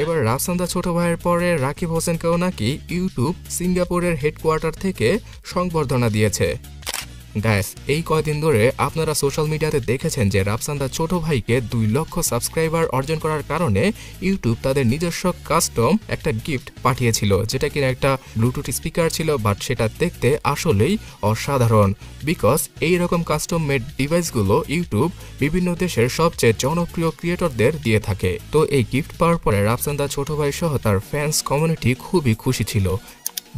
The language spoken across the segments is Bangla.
এবার রাফসান দা ছোট ভাইয়ের পরে রাকিব হোসেনকেও নাকি ইউটিউব সিঙ্গাপুরের হেডকোয়ার্টার থেকে সংবর্ধনা দিয়েছে। গাইস, এই কয়দিন ধরে আপনারা সোশ্যাল মিডিয়াতে দেখেছেন যে রাফসান দা ছোট ভাইকে 2 লক্ষ সাবস্ক্রাইবার অর্জন করার কারণে ইউটিউব তাদের নিজস্ব কাস্টম একটা গিফট পাঠিয়েছিল, যেটা কিনা একটা ব্লুটুথ স্পিকার ছিল, বাট সেটা দেখতে আসলেই অসাধারণ। বিকজ এইরকম কাস্টম মেড ডিভাইসগুলো ইউটিউব বিভিন্ন দেশের সবচেয়ে জনপ্রিয় ক্রিয়েটরদের দিয়ে থাকে। তো এই গিফট পাওয়ার পরে রাফসান দা ছোট ভাই সহ তার ফ্যান্স কমিউনিটি খুবই খুশি ছিল।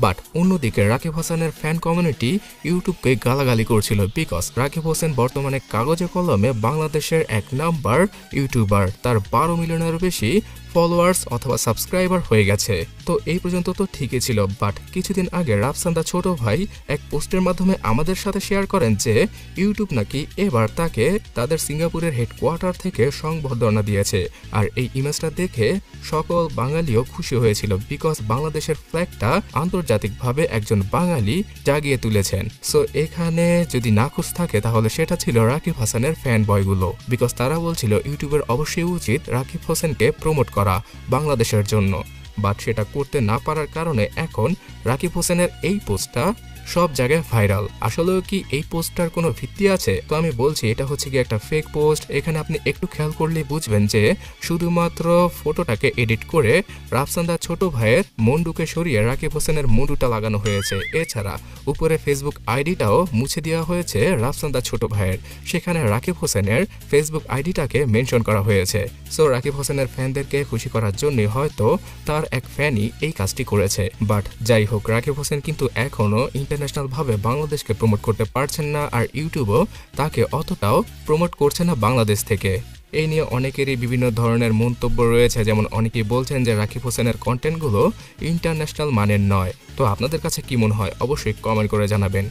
বাট অন্যদিকে রাকিব হাসানের ফ্যান কমিউনিটি ইউটিউবকে গালাগালি করছিল, বিকজ রাকিব হোসেন বর্তমানে কাগজে কলমে বাংলাদেশের 1 নাম্বার ইউটিউবার। তার 12 মিলিয়নেরও বেশি ফলোয়ার্স অথবা সাবস্ক্রাইবার হয়ে গেছে। তো এই পর্যন্ত তো ঠিকই ছিল, বাট কিছুদিন আগে রাফসান দা ছোট ভাই এক পোস্টের মাধ্যমে আমাদের সাথে শেয়ার করেন যে ইউটিউব নাকি এবার তাকে তাদের সিঙ্গাপুরের হেডকোয়ার্টার থেকে সংবর্ধনা দিয়েছে। আর এই ইমেজটা দেখে সকল বাঙালিও খুশি হয়েছিল, বিকজ বাংলাদেশের ফ্ল্যাগটা আন্তর্জাতিকভাবে একজন বাঙালি জাগিয়ে তুলেছেন। সো এখানে যদি নাখুশ থাকে তাহলে সেটা ছিল রাকিব হাসানের ফ্যান বয়গুলো, বিকজ তারা বলছিল ইউটিউবের অবশ্যই উচিত রাকিব হোসেনকে প্রমোট করা বাংলাদেশের জন্য। বাট সেটা করতে না পারার কারণে এখন রাকিব হোসেনের এই পোস্টটা সব জায়গায় ভাইরাল। আসলেও কি এই পোস্টটার কোনো ভিত্তি আছে? তো আমি বলছি এটা হচ্ছে কি একটা ফেক পোস্ট। এখানে আপনি একটু খেয়াল করলেই বুঝবেন যে শুধুমাত্র ফটোটাকে এডিট করে রাফসান দা ছোট ভাইয়ের মুন্ডুকে সরিয়ে রাকিব হোসেনের মুন্ডুটা লাগানো হয়েছে। এছাড়া উপরে ফেসবুক আইডিটাও মুছে দেওয়া হয়েছে রাফসান দা ছোট ভাইয়ের, সেখানে রাকিব হোসেনের ফেসবুক আইডিটাকে মেনশন করা হয়েছে। সো রাকিব হোসেনের ফ্যানদেরকে খুশি করার জন্যই হয়তো তার এক ফ্যানই এই কাজটি করেছে। বাট যাই হোক, রাকিব হোসেন কিন্তু এখনো ইন্টারন্যাশনাল ভাবে বাংলাদেশকে প্রমোট করতে পারছেন না, আর ইউটিউবও তাকে অতটাও প্রমোট করছে না বাংলাদেশ থেকে। এই নিয়ে অনেকেরই বিভিন্ন ধরনের মন্তব্য রয়েছে, যেমন অনেকেই বলছেন যে রাকিব হোসেনের কন্টেন্টগুলো ইন্টারন্যাশনাল মানের নয়। তো আপনাদের কাছে কি মনে হয় অবশ্যই কমেন্ট করে জানাবেন।